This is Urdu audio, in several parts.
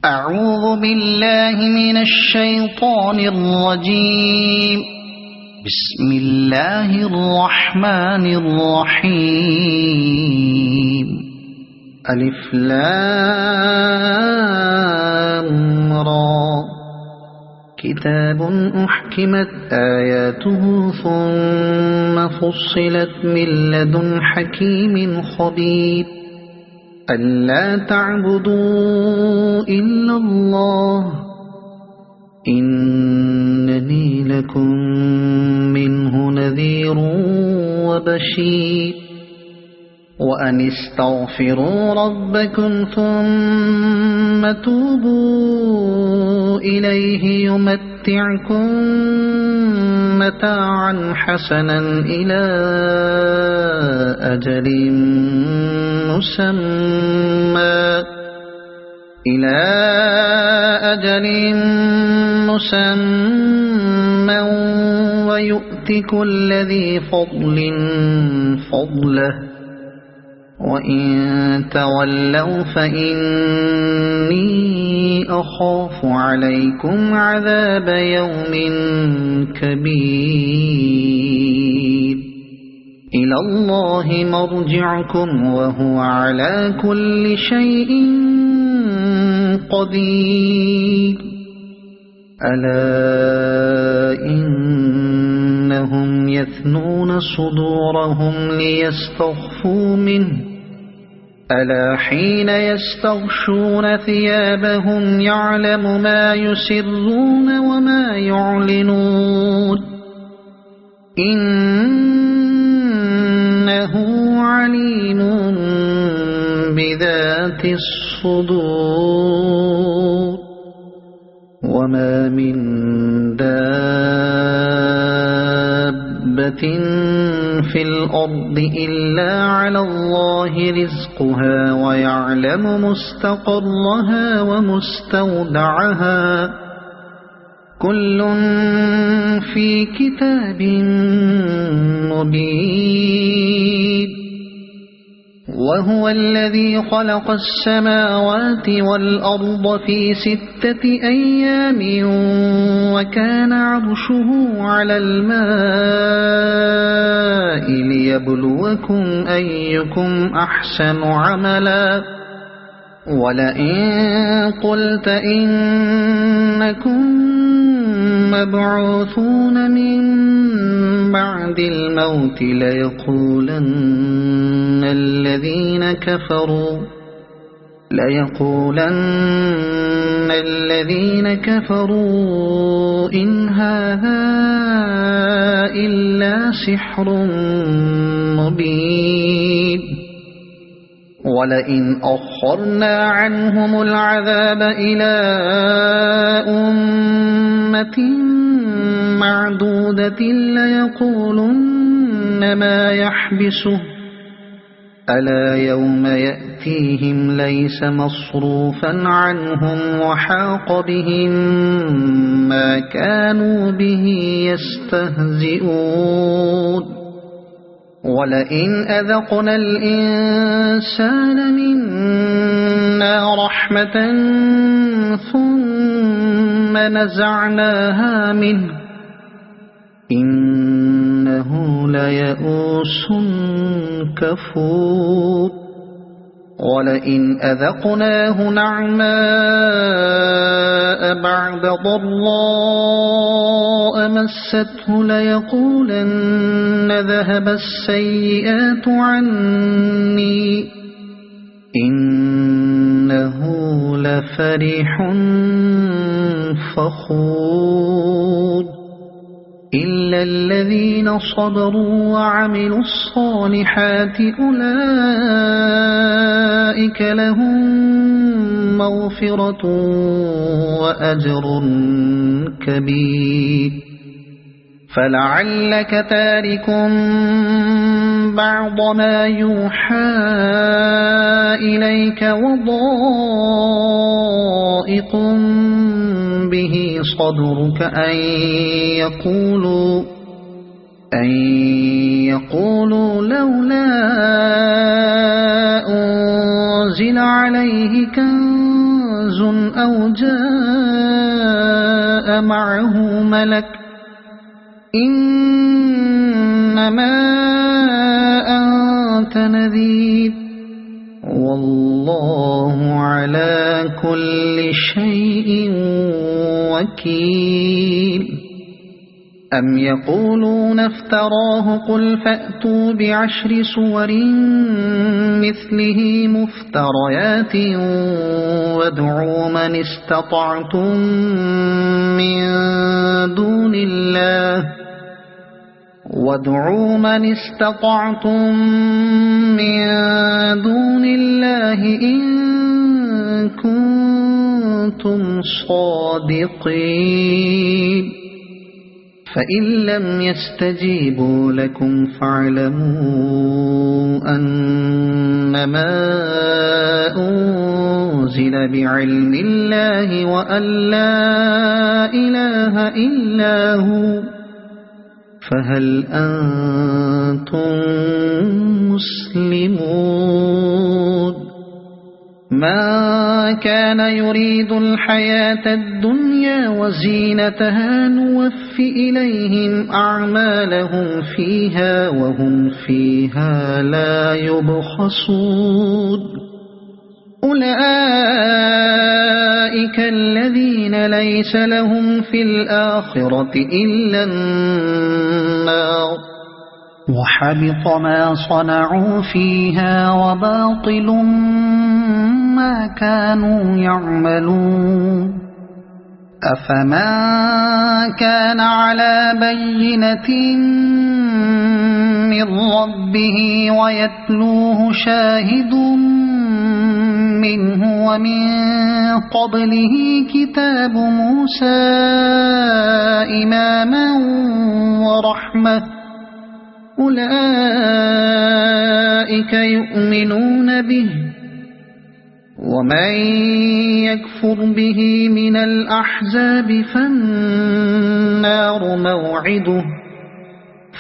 أعوذ بالله من الشيطان الرجيم. بسم الله الرحمن الرحيم. ألف لام را. كتاب أحكمت آياته ثم فصلت من لدن حكيم خبير. ألا تعبدوا إلا الله إنني لكم منه نذير وبشير. وأن استغفروا ربكم ثم توبوا إليه يمتعكم متاعا حسنا إلى أجل مسمى ويؤت كل ذي فضل فضله. وإن تولوا فإني أخاف عليكم عذاب يوم كبير. إلى الله مرجعكم وهو على كل شيء قدير. ألا إنهم يثنون صدورهم ليستخفوا منه. ألا حين يستغشون ثيابهم يعلم ما يسرون وما يعلنون إنه عليم بذات الصدور. وما من دابة في الأرض إلا على الله رزقها ويعلم مستقرها ومستودعها كل في كتاب مبين. وهو الذي خلق السماوات والأرض في 6 أيام وكان عرشه على الماء ليبلوكم أيكم أحسن عملا. ولئن قلت إنكم مبعوثون من بعد الموت ليقولن الذين كفروا إن هذا إلا سحر مبين. ولئن أخرنا عنهم العذاب إلى أمة معدودة ليقولن ما يحبسه. ألا يوم يأتيهم ليس مصروفا عنهم وحاق بهم ما كانوا به يستهزئون. ولئن أذقنا الإنسان منا رحمة ثم نزعناها منه إنه ليئوس كفور. ولئن أذقناه نعماء بعد ضراء مسته ليقولن ذهب السيئات عني إنه لفرح فخور. إلا الذين صبروا وعملوا الصالحات أولئك لهم مغفرة وأجر كبير. فلعلك تارك بعض ما يوحى إليك وضائق به صدرك أن يقولوا لولا أنزل عليه كنز كنز أو جاء معه ملك إنما أنت نذير والله على كل شيء وكيل أم يقولون افتراه قل فأتوا بعشر صور مثله مفتريات وادعوا من استطعتم من دون الله إن كنتم صادقين فإن لم يستجيبوا لكم فاعلموا أنما أنزل بعلم الله وأن لا إله إلا هو فهل أنتم مسلمون ما كان يريد الحياة الدنيا وزينتها نوف إليهم أعمالهم فيها وهم فيها لا يبخسون أولئك الذين ليس لهم في الآخرة إلا النار وحبط ما صنعوا فيها وباطل ما كانوا يعملون أفمن كان على بينة من ربه ويتلوه شاهد منه ومن قبله كتاب موسى إماما ورحمة أولئك يؤمنون به ومن يكفر به من الأحزاب فالنار موعده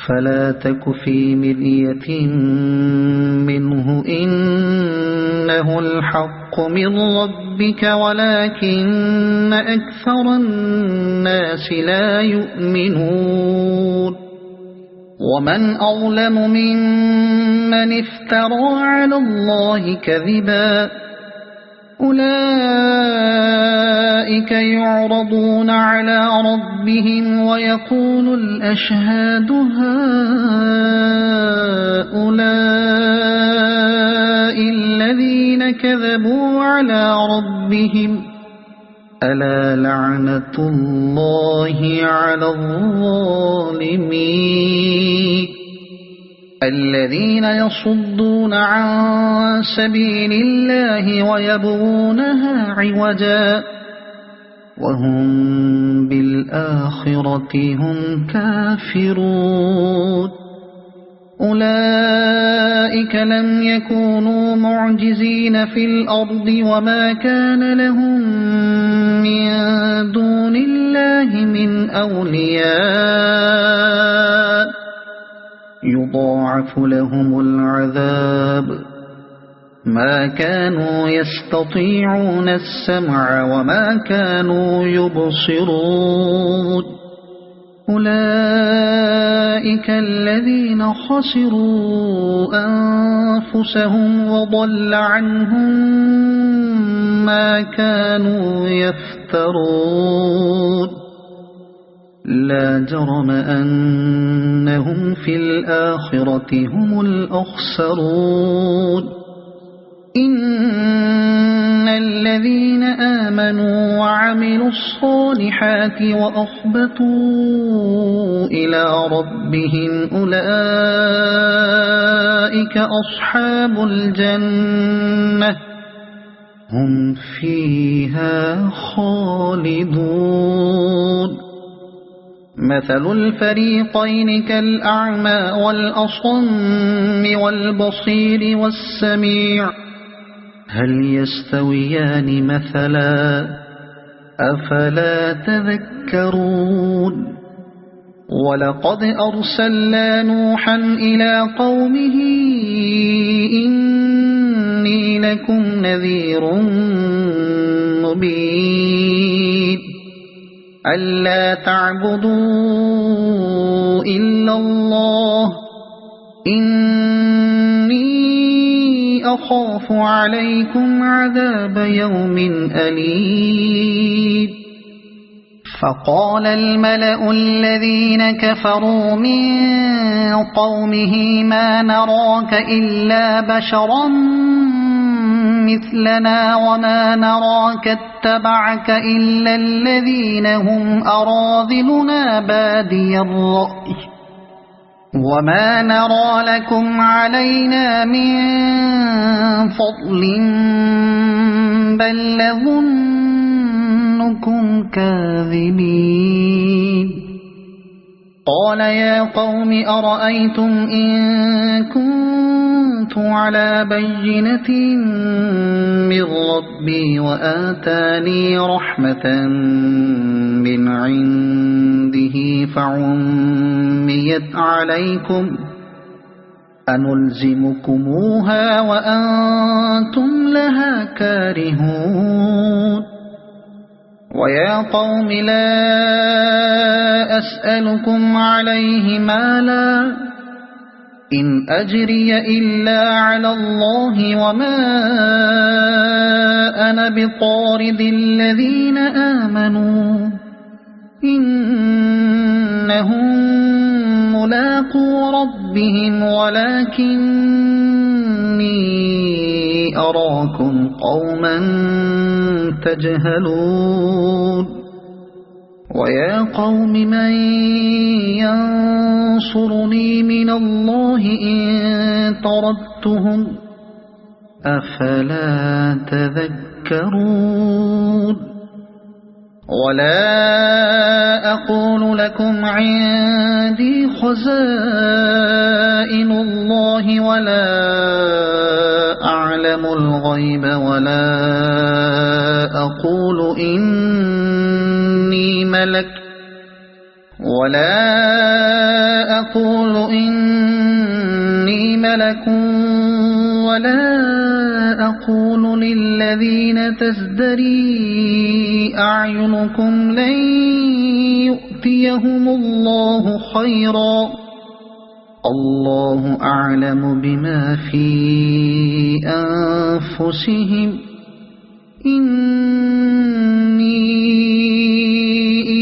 فلا تك في مرية منه إنه الحق من ربك ولكن أكثر الناس لا يؤمنون ومن أظلم ممن افترى على الله كذبا أولئك يعرضون على ربهم ويقول الأشهاد هؤلاء الذين كذبوا على ربهم ألا لعنة الله على الظالمين الذين يصدون عن سبيل الله ويبغونها عوجا وهم بالآخرة هم كافرون أولئك لم يكونوا معجزين في الأرض وما كان لهم من دون الله من أولياء يضاعف لهم العذاب ما كانوا يستطيعون السمع وما كانوا يبصرون أولئك الذين خسروا أنفسهم وضل عنهم ما كانوا يفترون لا جرم أنهم في الآخرة هم الأخسرون إن الذين آمنوا وعملوا الصالحات وأخبتوا إلى ربهم أولئك أصحاب الجنة هم فيها خالدون مثل الفريقين كالأعمى والأصم والبصير والسميع هل يستويان مثلا أفلا تذكرون ولقد أرسلنا نوحا إلى قومه إني لكم نذير مبين ألا تعبدوا إلا الله إني أخاف عليكم عذاب يوم أليم فقال الملأ الذين كفروا من قومه ما نراك إلا بشرا مثلنا وما نراك اتبعك إلا الذين هم أراذلنا بادي الرأي وما نرى لكم علينا من فضل بل نظنكم كاذبين قال يا قوم أرأيتم إن كنت على بينة من ربي وآتاني رحمة من عنده فعميت عليكم أنلزمكموها وأنتم لها كارهون ويا قوم لا أسألكم عليه مالا إن أجري إلا على الله وما أنا بطارد الذين آمنوا إنهم ملاقو ربهم ولكني أراكم قوما تجهلون ويا قوم من ينصرني من الله إن طردتهم أفلا تذكرون ولا أقول لكم عندي خزائن الله ولا أعلم الغيب ولا أقول إني ملك ولا أقول للذين تزدري أعينكم لن يؤتيهم الله خيرا الله أعلم بما في أنفسهم إني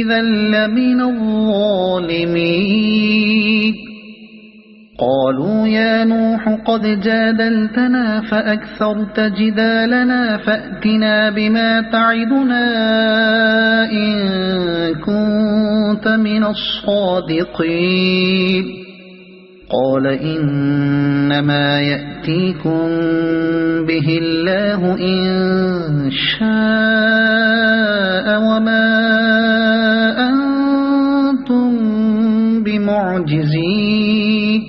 إذا لمن الظالمين قالوا يا نوح قد جادلتنا فأكثرت جدالنا فأتنا بما تعدنا إن كنت من الصادقين قال إنما يأتيكم به الله إن شاء وما أنتم بمعجزين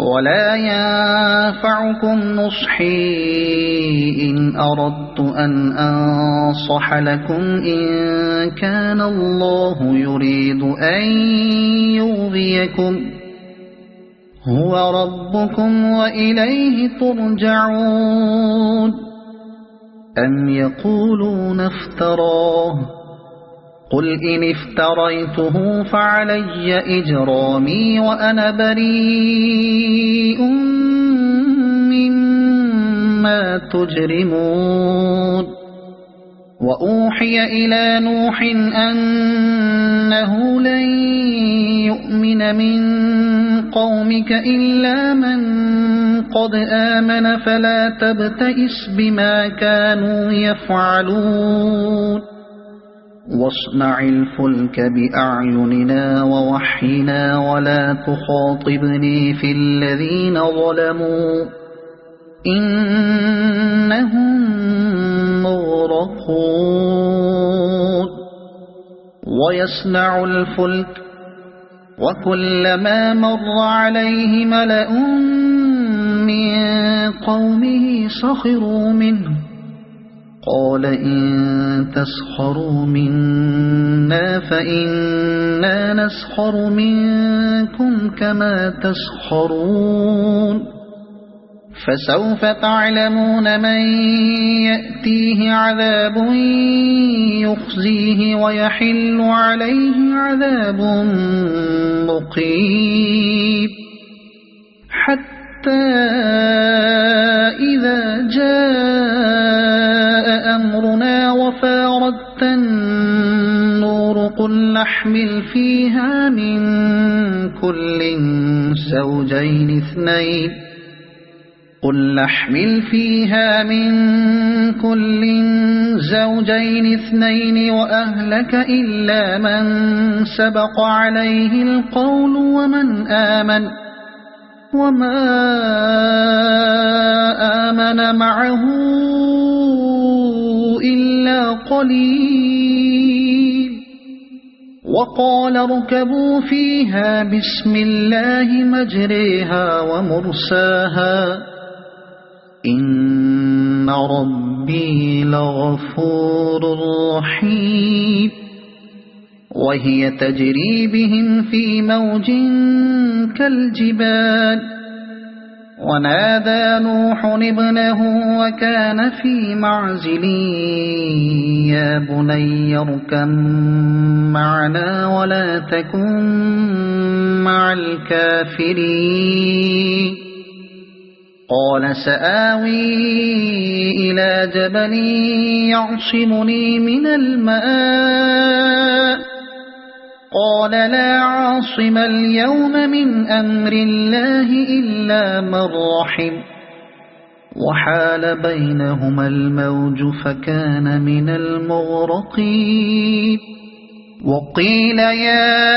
ولا ينفعكم نصحي إن أردت أن أنصح لكم إن كان الله يريد أن يغويكم هو ربكم وإليه ترجعون أم يقولون افتراه قل إن افتريته فعلي إجرامي وأنا بريء مما تجرمون وأوحي إلى نوح أنه لن يؤمن من قومك إلا من قد آمن فلا تبتئس بما كانوا يفعلون واصنع الفلك بأعيننا ووحينا ولا تخاطبني في الذين ظلموا إنهم مغرقون ويصنع الفلك وكلما مر عليه ملأ من قومه سخروا منه قال إن تسخروا منا فإنا نسخر منكم كما تسخرون فسوف تعلمون من يأتيه عذاب يخزيه ويحل عليه عذاب مقيم حتى إذا جاء أمرنا وفارت النور قل نحمل فيها من كل زوجين اثنين وأهلك إلا من سبق عليه القول وما آمن معه إلا قليل وقال اركبوا فيها بسم الله مجريها ومرساها إن ربي لغفور رحيم وهي تجري بهم في موج كالجبال ونادى نوح ابنه وكان في معزل يا بني اركب معنا ولا تكن مع الكافرين قال سآوي إلى جبل يعصمني من الماء قال لا عاصم اليوم من أمر الله إلا من رحم وحال بينهما الموج فكان من المغرقين وقيل يا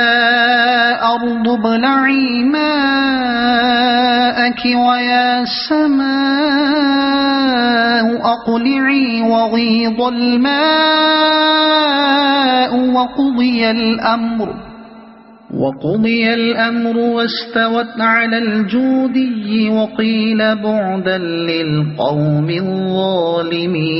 أرض ابلعي ماءك ويا سماء أقلعي وغيض الماء وقضي الأمر واستوت على الجودي وقيل بعدا للقوم الظالمين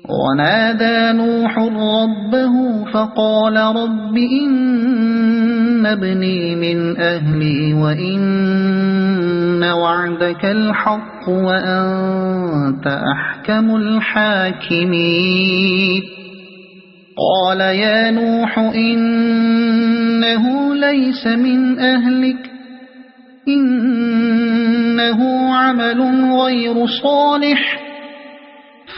ونادى نوح ربه فقال رب إن ابني من أهلي وإن وعدك الحق وأنت أحكم الحاكمين قال يا نوح إنه ليس من أهلك إنه عمل غير صالح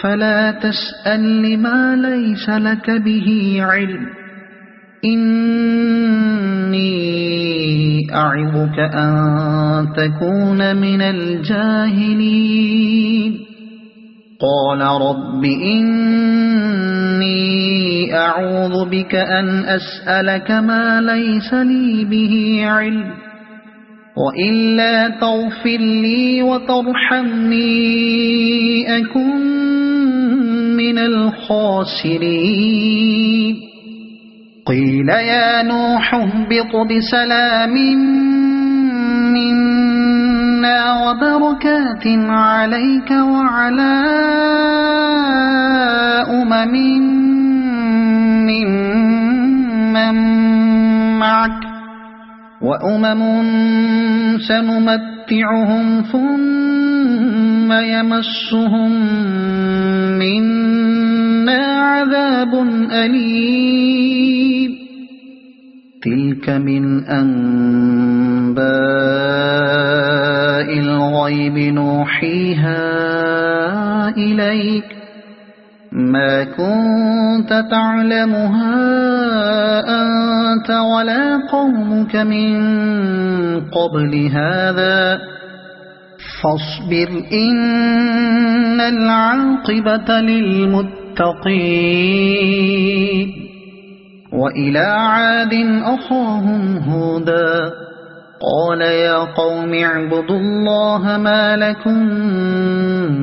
فلا تسأل لما ليس لك به علم إني أعظك أن تكون من الجاهلين قال رب إني أعوذ بك أن أسألك ما ليس لي به علم وإلا تغفر لي وترحمني أكن من الخاسرين قيل يا نوح اهبط بسلام منا وبركات عليك وعلى ممن معك وأمم سنمتعهم ثم يمسهم منا عذاب أليم تلك من أنباء الغيب نوحيها إليك ما كنت تعلمها أنت ولا قومك من قبل هذا فاصبر إن العاقبة للمتقين وإلى عاد أخاهم هودا قال يا قوم اعبدوا الله ما لكم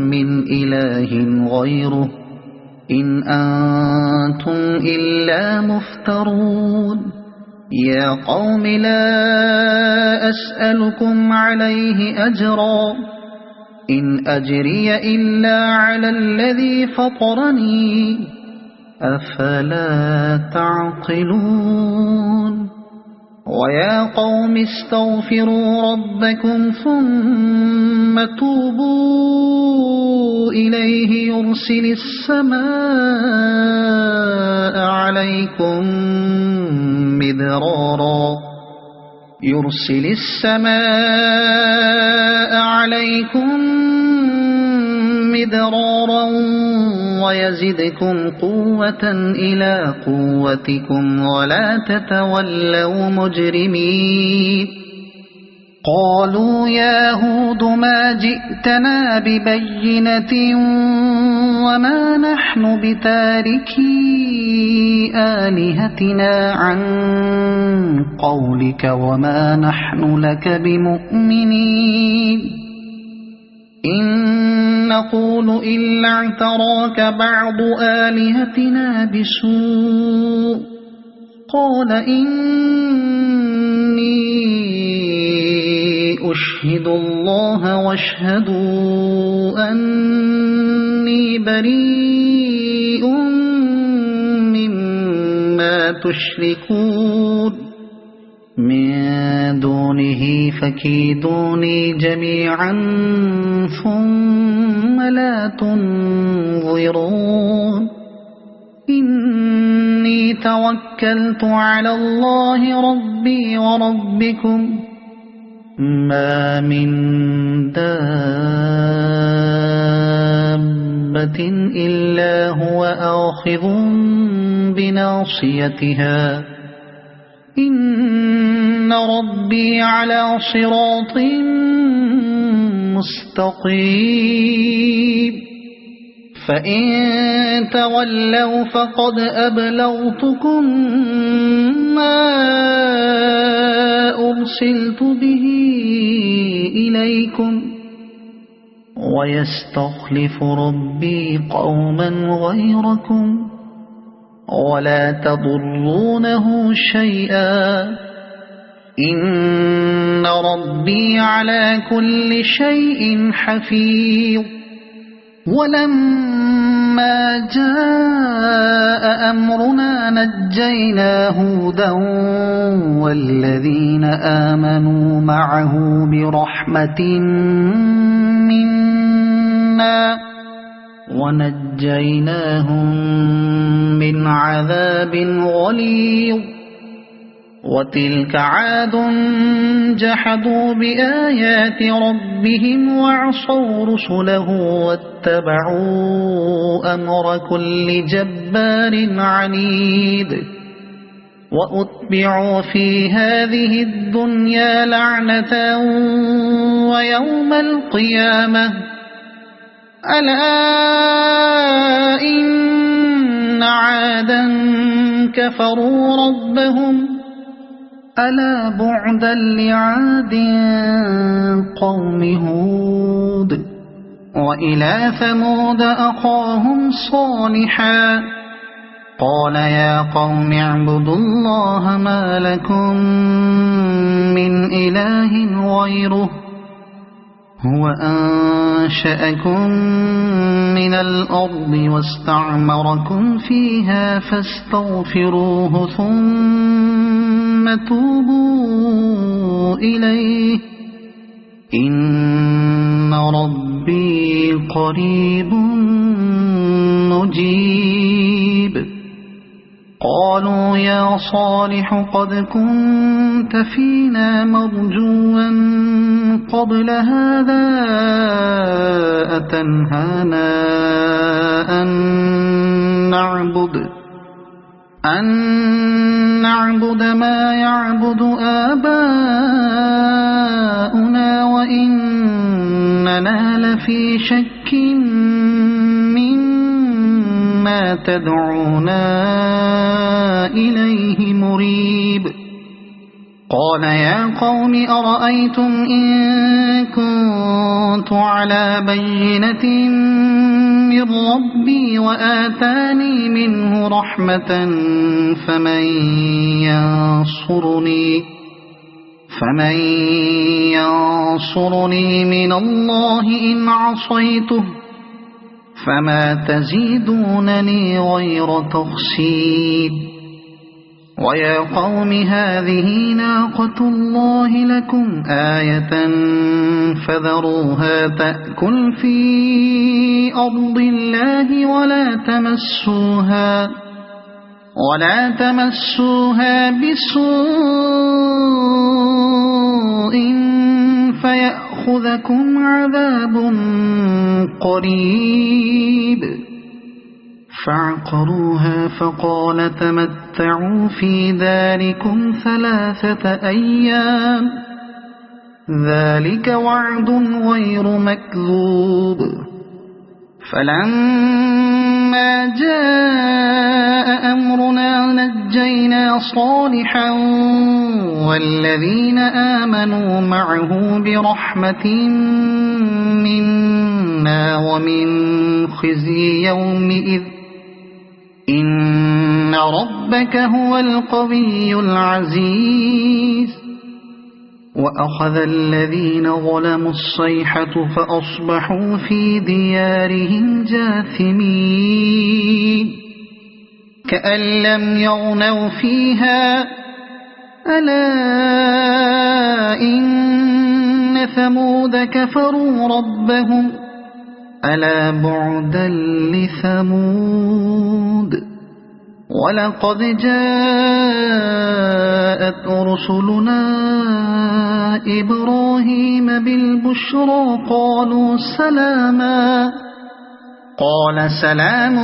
من إله غيره إن أنتم إلا مفترون يا قوم لا أسألكم عليه أجرا إن أجري إلا على الذي فطرني أفلا تعقلون ويا قوم استغفروا ربكم ثم توبوا إليه يرسل السماء عليكم مدرارا ويزدكم قوة إلى قوتكم ولا تتولوا مجرمين قالوا يا هود ما جئتنا ببينة وما نحن بتاركي آلهتنا عن قولك وما نحن لك بمؤمنين إن نقول إلا اعتراك بعض آلهتنا بسوء قال إني أشهد الله واشهدوا أني بريء مما تشركون من دونه فكيدوني جميعا ثم لا تنظرون إني توكلت على الله ربي وربكم ما من دابة إلا هو آخذ بناصيتها إن ربي على صراط مستقيم فإن تولوا فقد أبلغتكم ما أرسلت به إليكم ويستخلف ربي قوما غيركم ولا تضرونه شيئا إن ربي على كل شيء حفيظ ولما جاء أمرنا نجينا هودا والذين آمنوا معه برحمة منا ونجيناهم من عذاب غليظ وتلك عاد جحدوا بآيات ربهم وعصوا رسله واتبعوا أمر كل جبار عنيد وأتبعوا في هذه الدنيا لعنة ويوم القيامة ألا إن عادا كفروا ربهم ألا بعدا لعاد قوم هود وإلى ثمود أخاهم صالحا قال يا قوم اعبدوا الله ما لكم من إله غيره هو أنشأكم من الأرض واستعمركم فيها فاستغفروه ثم توبوا إليه إن ربي قريب مجيب قالوا يا صالح قد كنت فينا مرجوا قبل هذا أتنهانا أن نعبد ما يعبد آباؤنا وإننا لفي شك مما تدعونا إليه مريب قال يا قوم أرأيتم إن كنت على بينة من ربي وآتاني منه رحمة فمن ينصرني من الله إن عصيته فما تزيدونني غير تخسير ويا قوم هذه ناقة الله لكم آية فذروها تأكل في أرض الله ولا تمسوها بسوء فيأخذكم عذاب قريب. فعقروها فقال تمتعوا في داركم 3 أيام ذلك وعد غير مكذوب. فلما جاء أمرنا نجينا صالحا والذين آمنوا معه برحمة منا ومن خزي يومئذ إن ربك هو القوي العزيز. وأخذ الذين ظلموا الصيحة فأصبحوا في ديارهم جاثمين كأن لم يغنوا فيها ألا إن ثمود كفروا ربهم ألا بعدا لثمود. ولقد جاءت رسلنا إبراهيم بالبشرى قالوا سلاما قال سلام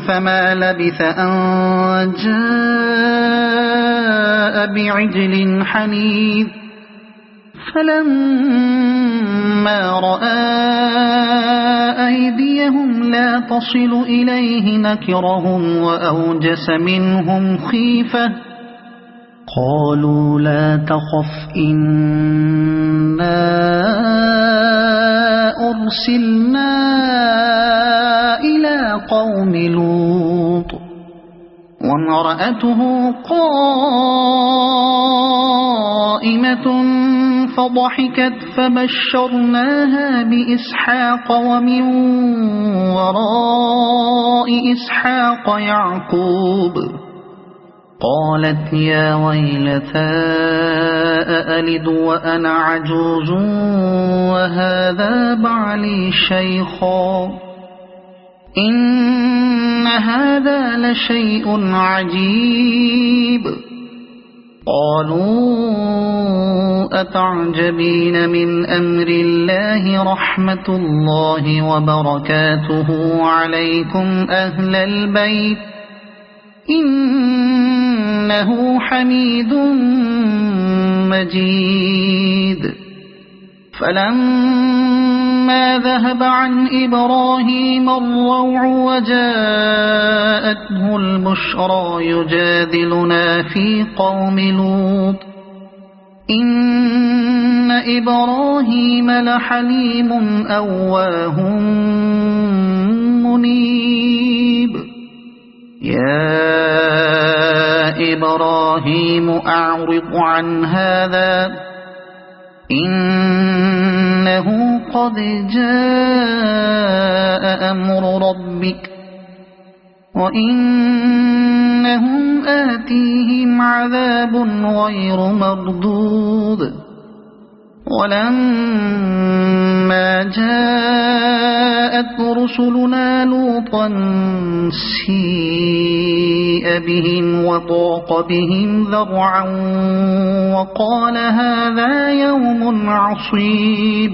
فما لبث أن جاء بعجل حنيذ. فلما رأى أيديهم لا تصل إليه نكرهم وأوجس منهم خيفة قالوا لا تخف إنا أرسلنا إلى قوم لوط وامرأته قائمة فضحكت فبشرناها بإسحاق ومن وراء إسحاق يعقوب. قالت يا ويلتى أألد وأنا عجوز وهذا بعلي شيخا إن هذا لشيء عجيب. قالوا أتعجبين من أمر الله رحمة الله وبركاته عليكم أهل البيت إنه حميد مجيد. فلما ذهب عن إبراهيم الروع وجاءته البشرى يجادلنا في قوم لوط إن إبراهيم لحليم أواه منيب. يا إبراهيم أعرض عن هذا إنه قد جاء أمر ربك وإنهم آتيهم عذاب غير مردود. ولما جاءت رسلنا لوطا سيء بهم وضاق بهم ذرعا وقال هذا يوم عصيب.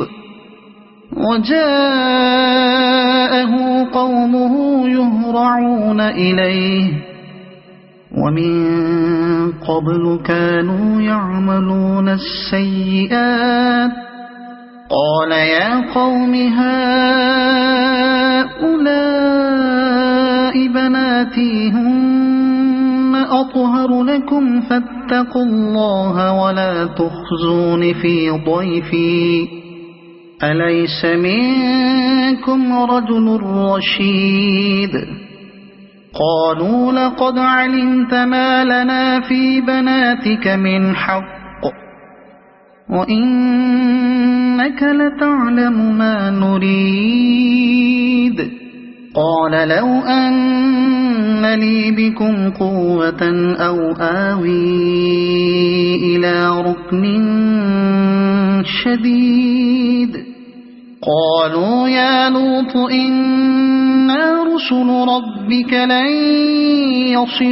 وجاءه قومه يهرعون إليه ومن قبل كانوا يعملون السيئات. قال يا قوم هؤلاء بناتي هن أطهر لكم فاتقوا الله ولا تخزون في ضيفي أليس منكم رجل رشيد. قالوا لقد علمت ما لنا في بناتك من حق وإنك لتعلم ما نريد. قال لو أن أن لي بكم قوة أو آوي إلى ركن شديد قالوا يا لوط إنا رسل ربك لن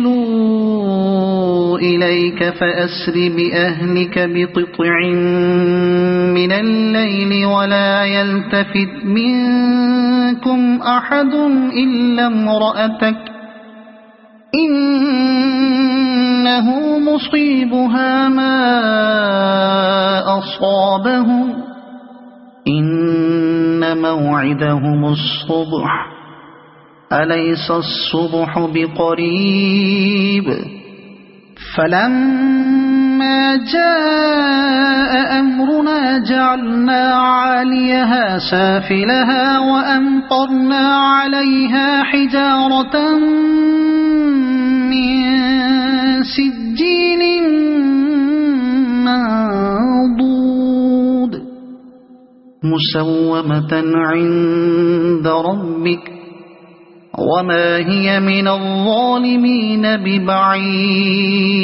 يصلوا إليك فأسر بأهلك بقطع من الليل ولا يلتفت منكم أحد إلا امرأتك إنه مصيبها ما أصابهم إن موعدهم الصبح أليس الصبح بقريب فلما جاء أمرنا جعلنا عاليها سافلها وأمطرنا عليها حجارة من سجيل منضود مسومة عند ربك وما هي من الظالمين ببعيد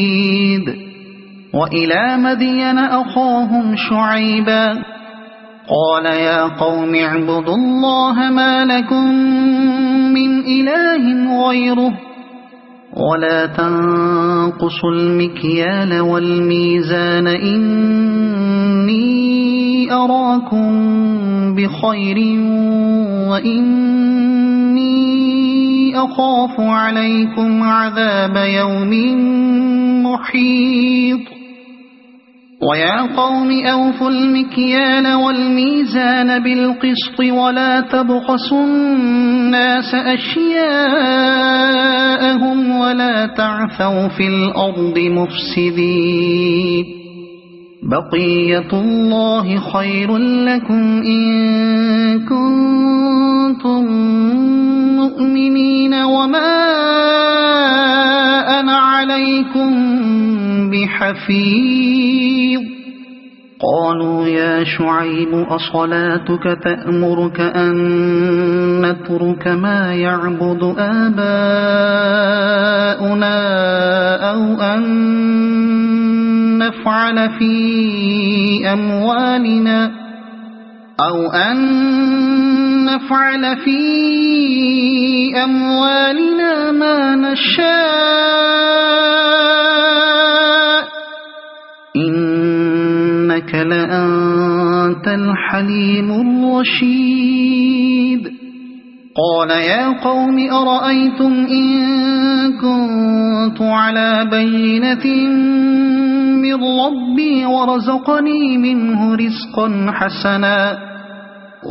وإلى مدين أخاهم شعيبا قال يا قوم اعبدوا الله ما لكم من إله غيره ولا تنقصوا المكيال والميزان إني أراكم بخير وإني أخاف عليكم عذاب يوم محيط ويا قوم أوفوا المكيال والميزان بالقسط ولا تبخسوا الناس أشياءهم ولا تعثوا في الأرض مفسدين بقية الله خير لكم إن كنتم مؤمنين وما أنا عليكم بحفيظ قالوا يا شعيب أصلاتك تأمرك أن نترك ما يعبد آباؤنا أو أن نفعل في أموالنا ما نشاء إنك لأنت الحليم الرشيد قال يا قوم أرأيتم إن كنت على بينة من ربي ورزقني منه رزقا حسنا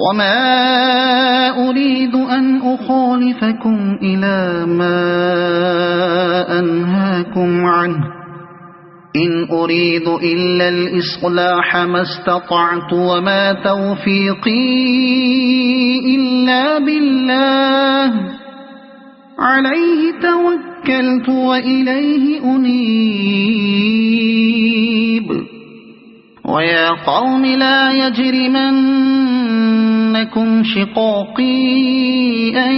وما أريد أن أخالفكم إلى ما أنهاكم عنه إن أريد إلا الإصلاح ما استطعت وما توفيقي إلا بالله عليه توكلت وإليه أنيب ويا قوم لا يجرمنكم شقاقي أن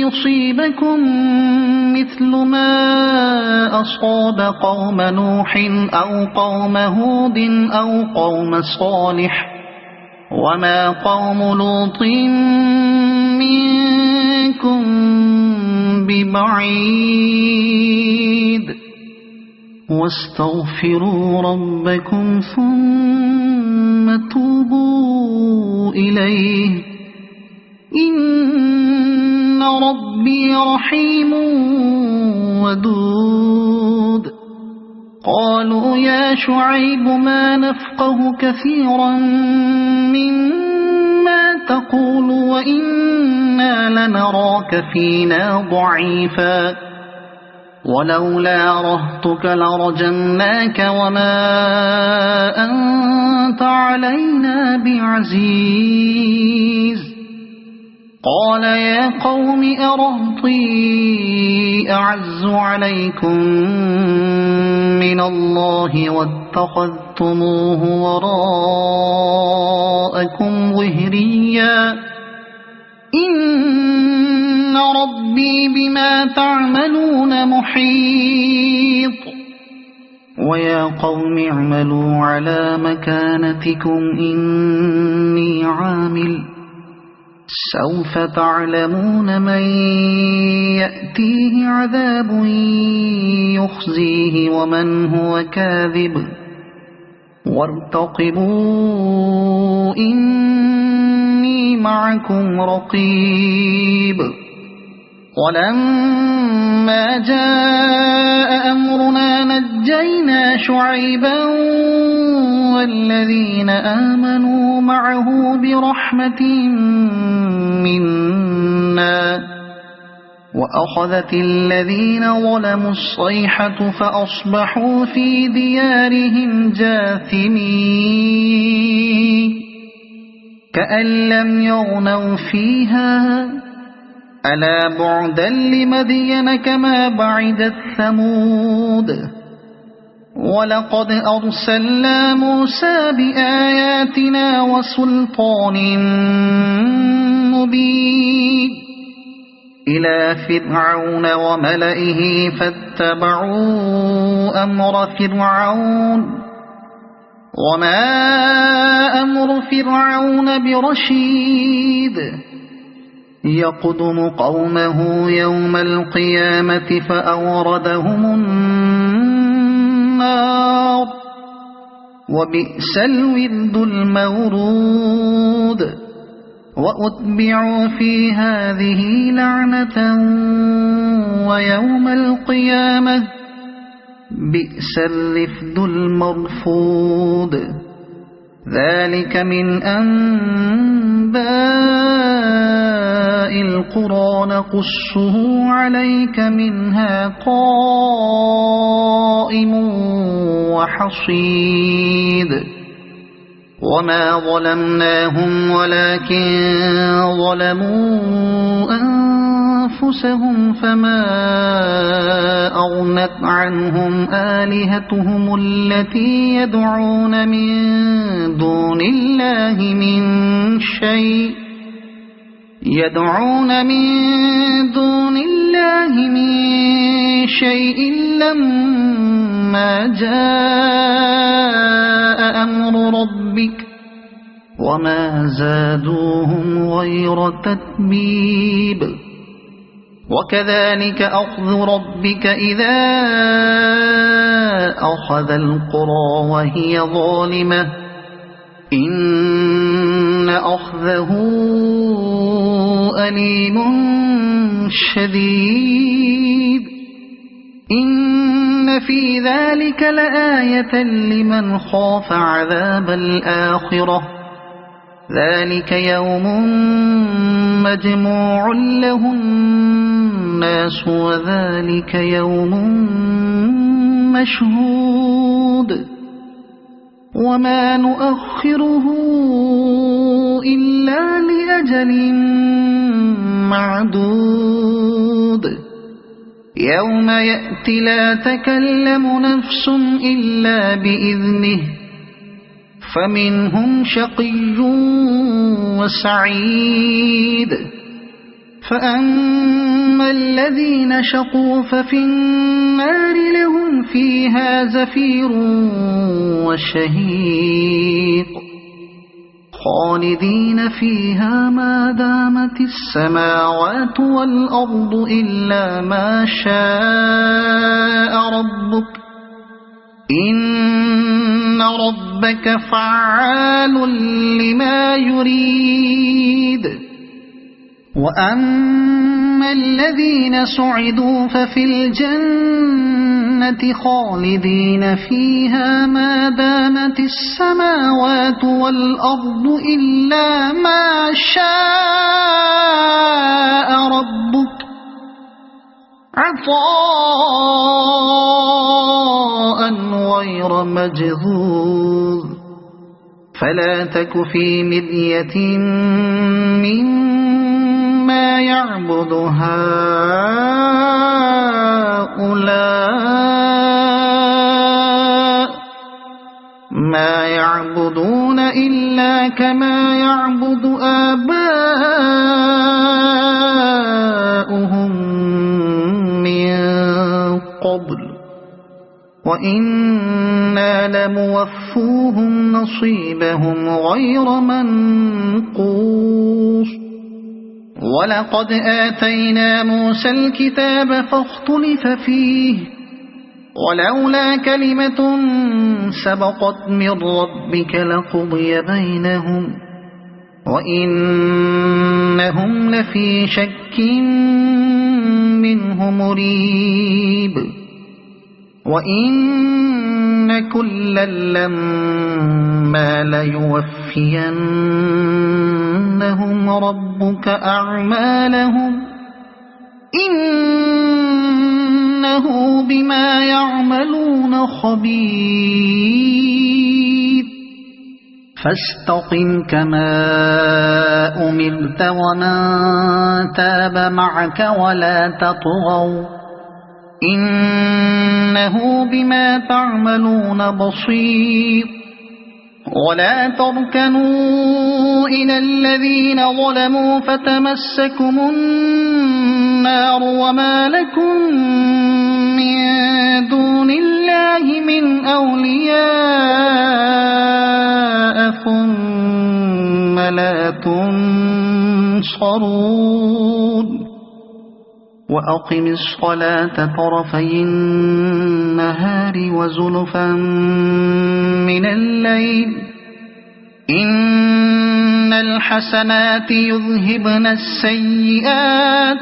يصيبكم مثل ما أصاب قوم نوح أو قوم هود أو قوم صالح وما قوم لوط منكم ببعيد واستغفروا ربكم ثم توبوا إليه إن ربي رحيم ودود قالوا يا شعيب ما نفقه كثيرا مما تقول وإنا لنراك فينا ضعيفا ولولا رهطك لرجمناك وما أنت علينا بعزيز قال يا قوم أرهطي أعز عليكم من الله واتخذتموه وراءكم ظهريا إن إن ربي بما تعملون محيط ويا قوم اعملوا على مكانتكم إني عامل سوف تعلمون من يأتيه عذاب يخزيه ومن هو كاذب وارتقبوا إني معكم رقيب ولما جاء أمرنا نجينا شعيبا والذين آمنوا معه برحمة منا وأخذت الذين ظلموا الصيحة فأصبحوا في ديارهم جاثمين كأن لم يغنوا فيها ألا بعدا لمدين كما بعدت ثمود ولقد أرسلنا موسى بآياتنا وسلطان مبين إلى فرعون وملئه فاتبعوا أمر فرعون وما أمر فرعون برشيد يقدم قومه يوم القيامة فأوردهم النار وبئس الورد المورود وأتبعوا في هذه لعنة ويوم القيامة بئس الرفد المرفود ذلك من أنباء القرى نقصه عليك منها قائم وحصيد وما ظلمناهم ولكن ظلموا أنفسهم فما أغنت عنهم آلهتهم التي يدعون من دون الله من شيء لما جاء أمر ربك وما زادوهم غير تتبيب وكذلك أخذ ربك إذا أخذ القرى وهي ظالمة إن أخذه أليم شديد إن في ذلك لآية لمن خاف عذاب الآخرة ذلك يوم مجموع له الناس وذلك يوم مشهود وما نؤخره إلا لأجل معدود يوم يأتي لا تكلم نفس إلا بإذنه فمنهم شقي وسعيد فأما الذين شقوا ففي النار لهم فيها زفير وشهيق خالدين فيها ما دامت السماوات والأرض إلا ما شاء ربك إن ربك فعال لما يريد وأما الذين سعدوا ففي الجنة خالدين فيها ما دامت السماوات والأرض إلا ما شاء ربك عطاء غير مجذوذ فلا تك في مرية مما يعبد هؤلاء ما يعبدون إلا كما يعبد آباؤهم قبل وإنا لموفوهم نصيبهم غير منقوص ولقد آتينا موسى الكتاب فاختلف فيه ولولا كلمة سبقت من ربك لقضي بينهم وإنهم لفي شك منه مريب وإن كلا لما ليوفينهم ربك أعمالهم إنه بما يعملون خبير فاستقم كما أمرت ومن تاب معك ولا تطغوا إنه بما تعملون بصير ولا تركنوا إلى الذين ظلموا فتمسكم النار وما لكم من دون الله من أولياء ثم لا تنصرون وأقم الصلاة طرفي النهار وزلفا من الليل إن الحسنات يذهبن السيئات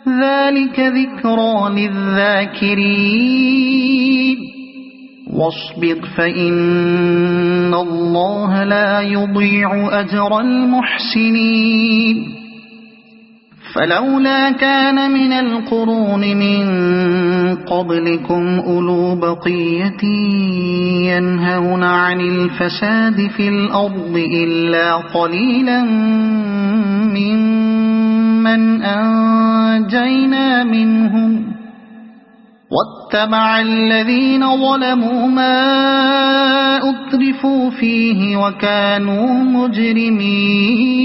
ذلك ذكرى للذاكرين واصبر فإن الله لا يضيع أجر المحسنين فلولا كان من القرون من قبلكم أولو بقية ينهون عن الفساد في الأرض إلا قليلا ممن أنجينا منهم واتبع الذين ظلموا ما أترفوا فيه وكانوا مجرمين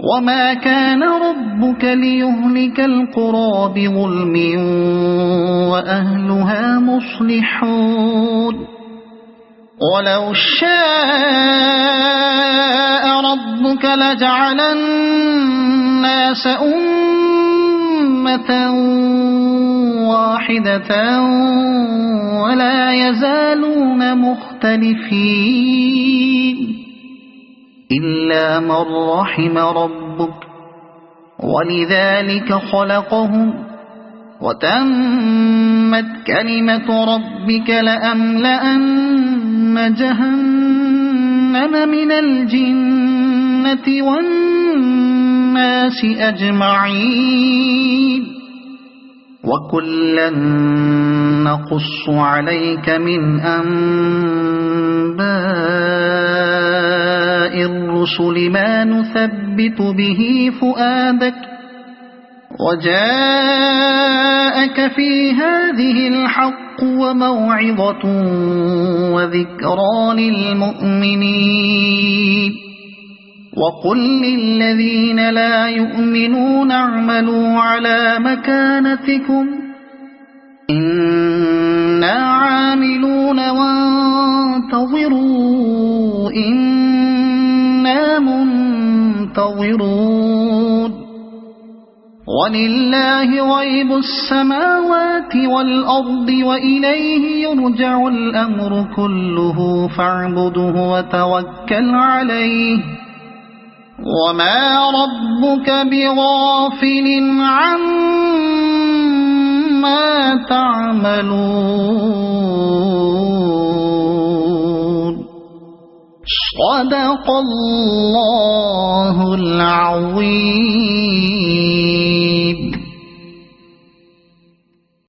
وما كان ربك ليهلك القرى بظلم وأهلها مصلحون ولو شاء ربك لجعل الناس أمة واحدة ولا يزالون مختلفين إلا من رحم ربك ولذلك خلقهم وتمت كلمة ربك لأملأن جهنم من الجنة والناس أجمعين وكلا نقص عليك من أنباء الرسل ما نثبت به فؤادك وجاءك في هذه الحق وموعظة وذكرى للمؤمنين وقل للذين لا يؤمنون اعملوا على مكانتكم إنا عاملون وانتظروا إنا منتظرون ولله غيب السماوات والأرض وإليه يرجع الأمر كله فاعبده وتوكل عليه وما ربك بغافل عما تعملون صدق الله العظيم.